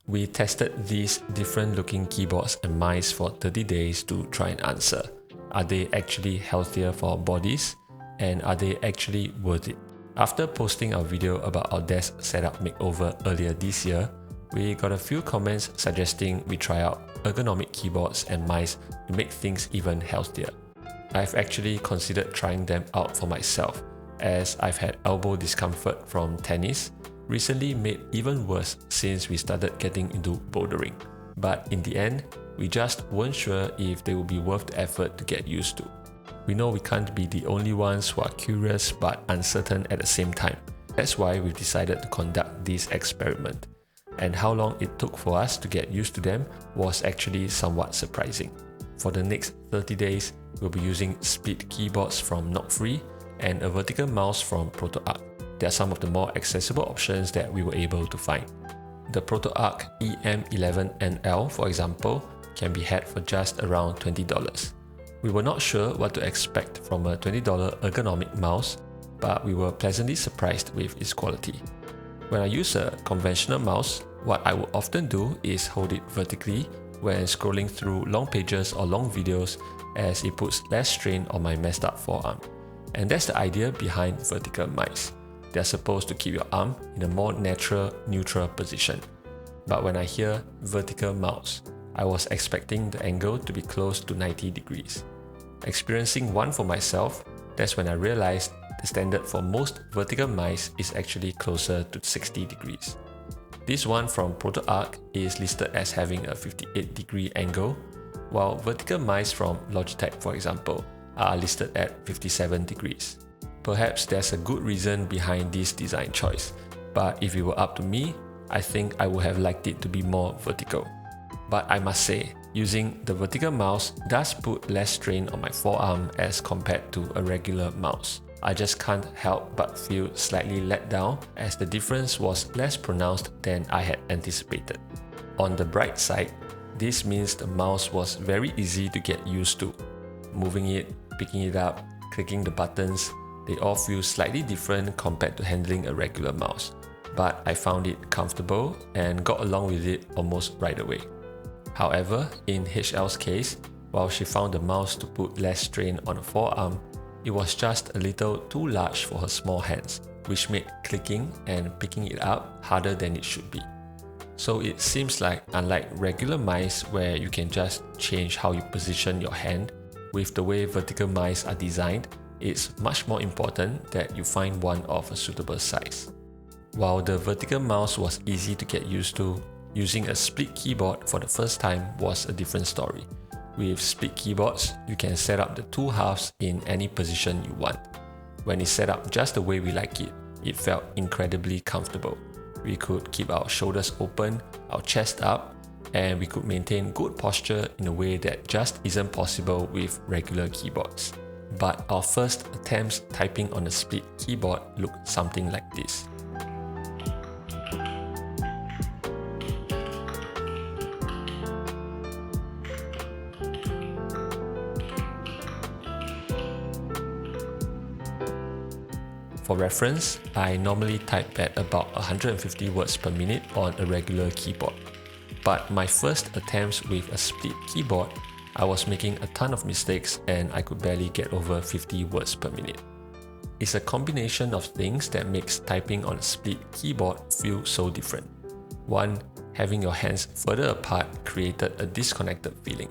We tested these different looking keyboards and mice for 30 days to try and answer. Are they actually healthier for our bodies? And are they actually worth it? After posting our video about our desk setup makeover earlier this year, we got a few comments suggesting we try out ergonomic keyboards and mice to make things even healthier. I've actually considered trying them out for myself, as I've had elbow discomfort from tennis, recently made even worse since we started getting into bouldering. But in the end, we just weren't sure if they would be worth the effort to get used to. We know we can't be the only ones who are curious but uncertain at the same time. That's why we've decided to conduct this experiment. And how long it took for us to get used to them was actually somewhat surprising. For the next 30 days, we'll be using split keyboards from NocFree and a vertical mouse from ProtoArc. They are some of the more accessible options that we were able to find. The ProtoArc EM11NL, for example, can be had for just around $20. We were not sure what to expect from a $20 ergonomic mouse, but we were pleasantly surprised with its quality. When I use a conventional mouse, what I would often do is hold it vertically when scrolling through long pages or long videos, as it puts less strain on my messed up forearm. And that's the idea behind vertical mice. They're supposed to keep your arm in a more natural, neutral position. But when I hear vertical mouse, I was expecting the angle to be close to 90 degrees. Experiencing one for myself, that's when I realized the standard for most vertical mice is actually closer to 60 degrees. This one from ProtoArc is listed as having a 58-degree angle, while vertical mice from Logitech, for example, are listed at 57 degrees. Perhaps there's a good reason behind this design choice, but if it were up to me, I think I would have liked it to be more vertical. But I must say, using the vertical mouse does put less strain on my forearm as compared to a regular mouse. I just can't help but feel slightly let down, as the difference was less pronounced than I had anticipated. On the bright side, this means the mouse was very easy to get used to. Moving it, picking it up, clicking the buttons, they all feel slightly different compared to handling a regular mouse. But I found it comfortable and got along with it almost right away. However, in HL's case, while she found the mouse to put less strain on her forearm, it was just a little too large for her small hands, which made clicking and picking it up harder than it should be. So it seems like, unlike regular mice where you can just change how you position your hand, with the way vertical mice are designed, it's much more important that you find one of a suitable size. While the vertical mouse was easy to get used to, using a split keyboard for the first time was a different story. With split keyboards, you can set up the two halves in any position you want. When it's set up just the way we like it, it felt incredibly comfortable. We could keep our shoulders open, our chest up, and we could maintain good posture in a way that just isn't possible with regular keyboards. But our first attempts typing on a split keyboard looked something like this. For reference, I normally type at about 150 words per minute on a regular keyboard. But my first attempts with a split keyboard, I was making a ton of mistakes and I could barely get over 50 words per minute. It's a combination of things that makes typing on a split keyboard feel so different. One, having your hands further apart created a disconnected feeling.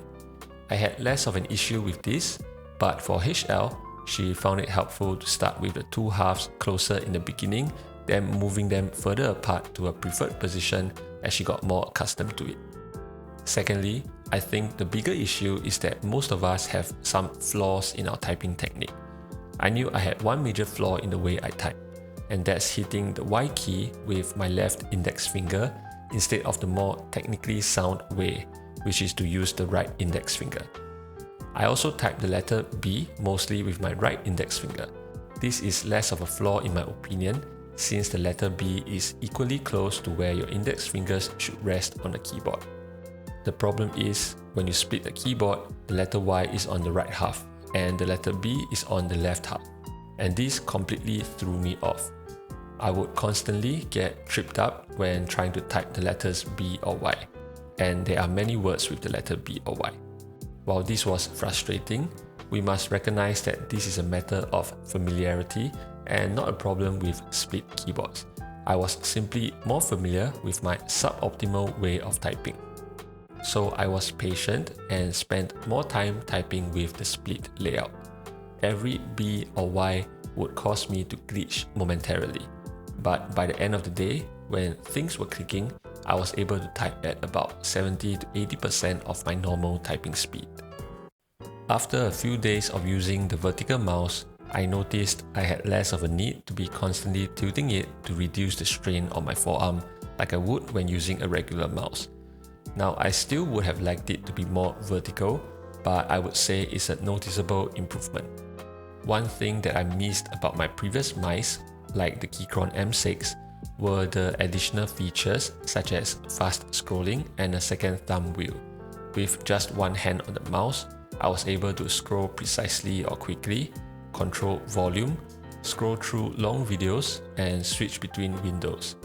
I had less of an issue with this, but for HL, she found it helpful to start with the two halves closer in the beginning, then moving them further apart to a preferred position as she got more accustomed to it. Secondly, I think the bigger issue is that most of us have some flaws in our typing technique. I knew I had one major flaw in the way I type, and that's hitting the Y key with my left index finger instead of the more technically sound way, which is to use the right index finger. I also type the letter B mostly with my right index finger. This is less of a flaw in my opinion, since the letter B is equally close to where your index fingers should rest on the keyboard. The problem is, when you split the keyboard, the letter Y is on the right half, and the letter B is on the left half. And this completely threw me off. I would constantly get tripped up when trying to type the letters B or Y, and there are many words with the letter B or Y. While this was frustrating, we must recognize that this is a matter of familiarity and not a problem with split keyboards. I was simply more familiar with my suboptimal way of typing. So I was patient and spent more time typing with the split layout. Every B or Y would cause me to glitch momentarily. But by the end of the day, when things were clicking, I was able to type at about 70 to 80% of my normal typing speed. After a few days of using the vertical mouse, I noticed I had less of a need to be constantly tilting it to reduce the strain on my forearm like I would when using a regular mouse. Now, I still would have liked it to be more vertical, but I would say it's a noticeable improvement. One thing that I missed about my previous mice, like the Keychron M6, were the additional features such as fast scrolling and a second thumb wheel. With just one hand on the mouse, I was able to scroll precisely or quickly, control volume, scroll through long videos, and switch between windows.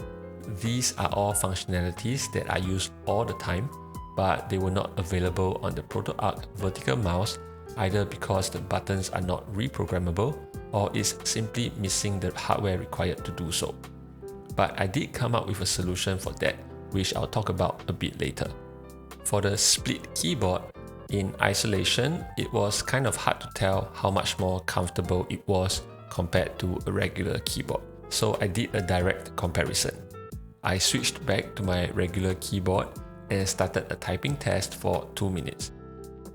These are all functionalities that I use all the time, but they were not available on the ProtoArc vertical mouse either because the buttons are not reprogrammable or is simply missing the hardware required to do so. But I did come up with a solution for that, which I'll talk about a bit later. For the split keyboard, in isolation, it was kind of hard to tell how much more comfortable it was compared to a regular keyboard. So I did a direct comparison. I switched back to my regular keyboard and started a typing test for 2 minutes.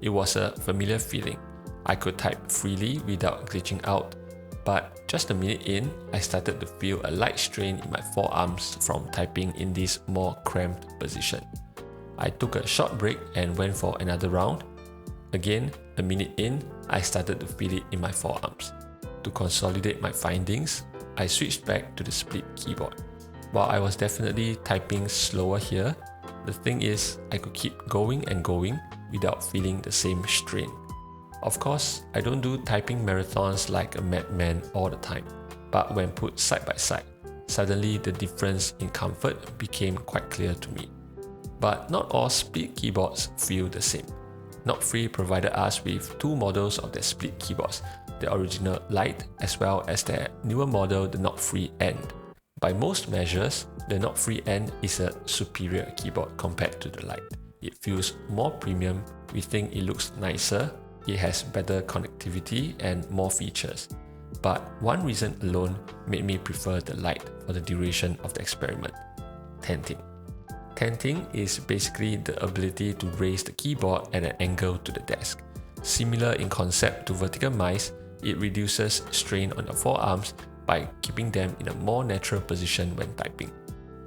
It was a familiar feeling. I could type freely without glitching out, but just a minute in, I started to feel a light strain in my forearms from typing in this more cramped position. I took a short break and went for another round. Again, a minute in, I started to feel it in my forearms. To consolidate my findings, I switched back to the split keyboard. While I was definitely typing slower here, the thing is, I could keep going and going without feeling the same strain. Of course, I don't do typing marathons like a madman all the time, but when put side by side, suddenly the difference in comfort became quite clear to me. But not all split keyboards feel the same. NocFree provided us with 2 models of their split keyboards, the original Lite as well as their newer model, the NocFree End. By most measures, the NocFree End is a superior keyboard compared to the Lite. It feels more premium, we think it looks nicer, it has better connectivity and more features. But one reason alone made me prefer the Lite for the duration of the experiment: tenting. Tenting is basically the ability to raise the keyboard at an angle to the desk. Similar in concept to vertical mice, it reduces strain on your forearms by keeping them in a more natural position when typing.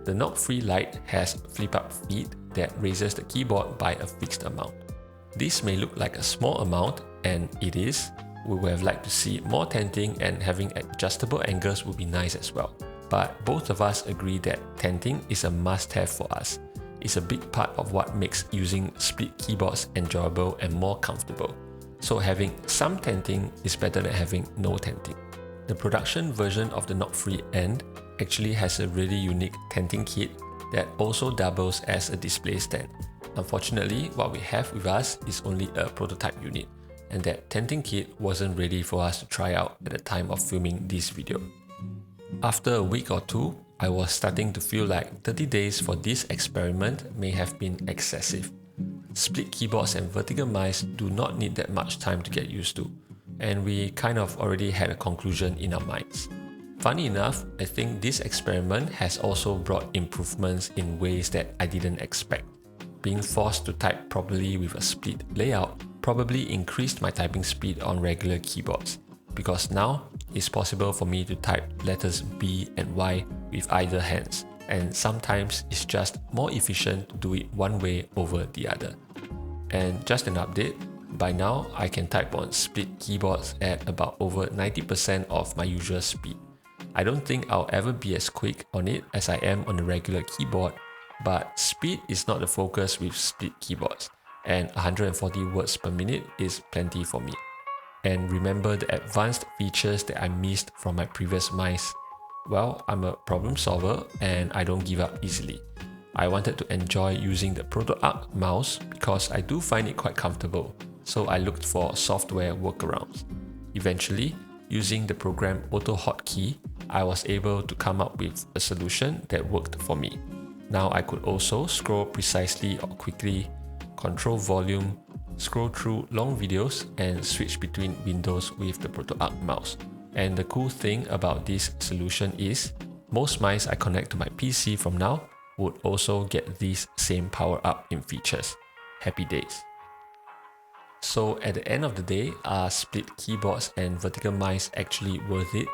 The NocFree Lite has flip-up feet that raises the keyboard by a fixed amount. This may look like a small amount, and it is. We would have liked to see more tenting, and having adjustable angles would be nice as well. But both of us agree that tenting is a must-have for us. It's a big part of what makes using split keyboards enjoyable and more comfortable. So having some tenting is better than having no tenting. The production version of the NocFree End actually has a really unique tenting kit that also doubles as a display stand. Unfortunately, what we have with us is only a prototype unit, and that tenting kit wasn't ready for us to try out at the time of filming this video. After a week or two, I was starting to feel like 30 days for this experiment may have been excessive. Split keyboards and vertical mice do not need that much time to get used to, and we kind of already had a conclusion in our minds. Funny enough, I think this experiment has also brought improvements in ways that I didn't expect. Being forced to type properly with a split layout probably increased my typing speed on regular keyboards, because now it's possible for me to type letters B and Y with either hands, and sometimes it's just more efficient to do it one way over the other. And just an update, by now I can type on split keyboards at about over 90% of my usual speed. I don't think I'll ever be as quick on it as I am on the regular keyboard, but speed is not the focus with split keyboards, and 140 words per minute is plenty for me. And remember the advanced features that I missed from my previous mice. Well, I'm a problem solver and I don't give up easily. I wanted to enjoy using the ProtoArc mouse because I do find it quite comfortable, so I looked for software workarounds. Eventually, using the program AutoHotkey, I was able to come up with a solution that worked for me. Now I could also scroll precisely or quickly, control volume, scroll through long videos, and switch between windows with the ProtoArc mouse. And the cool thing about this solution is, most mice I connect to my PC from now would also get this same power up in features. Happy days. So at the end of the day, are split keyboards and vertical mice actually worth it?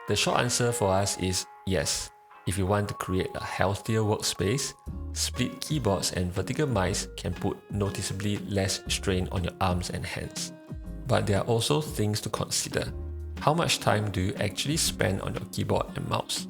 The short answer for us is yes. If you want to create a healthier workspace, split keyboards and vertical mice can put noticeably less strain on your arms and hands. But there are also things to consider. How much time do you actually spend on your keyboard and mouse?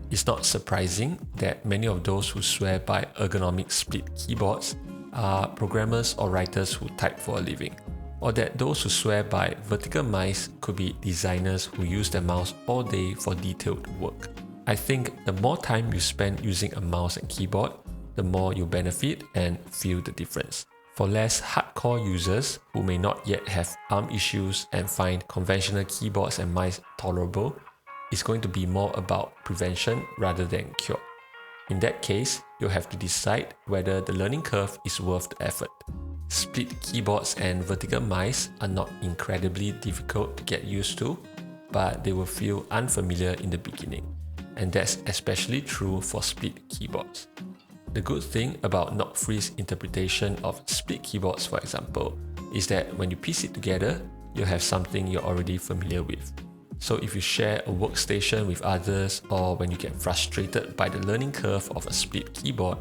It's not surprising that many of those who swear by ergonomic split keyboards are programmers or writers who type for a living, or that those who swear by vertical mice could be designers who use their mouse all day for detailed work. I think the more time you spend using a mouse and keyboard, the more you benefit and feel the difference. For less hardcore users who may not yet have arm issues and find conventional keyboards and mice tolerable, it's going to be more about prevention rather than cure. In that case, you'll have to decide whether the learning curve is worth the effort. Split keyboards and vertical mice are not incredibly difficult to get used to, but they will feel unfamiliar in the beginning. And that's especially true for split keyboards. The good thing about NocFree's interpretation of split keyboards, for example, is that when you piece it together, you'll have something you're already familiar with. So if you share a workstation with others, or when you get frustrated by the learning curve of a split keyboard,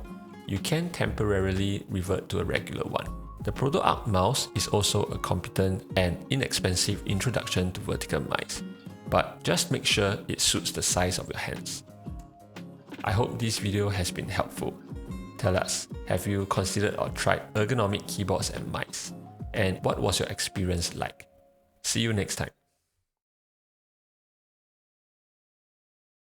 you can temporarily revert to a regular one. The ProtoArc mouse is also a competent and inexpensive introduction to vertical mice, but just make sure it suits the size of your hands. I hope this video has been helpful. Tell us, have you considered or tried ergonomic keyboards and mice? And what was your experience like? See you next time.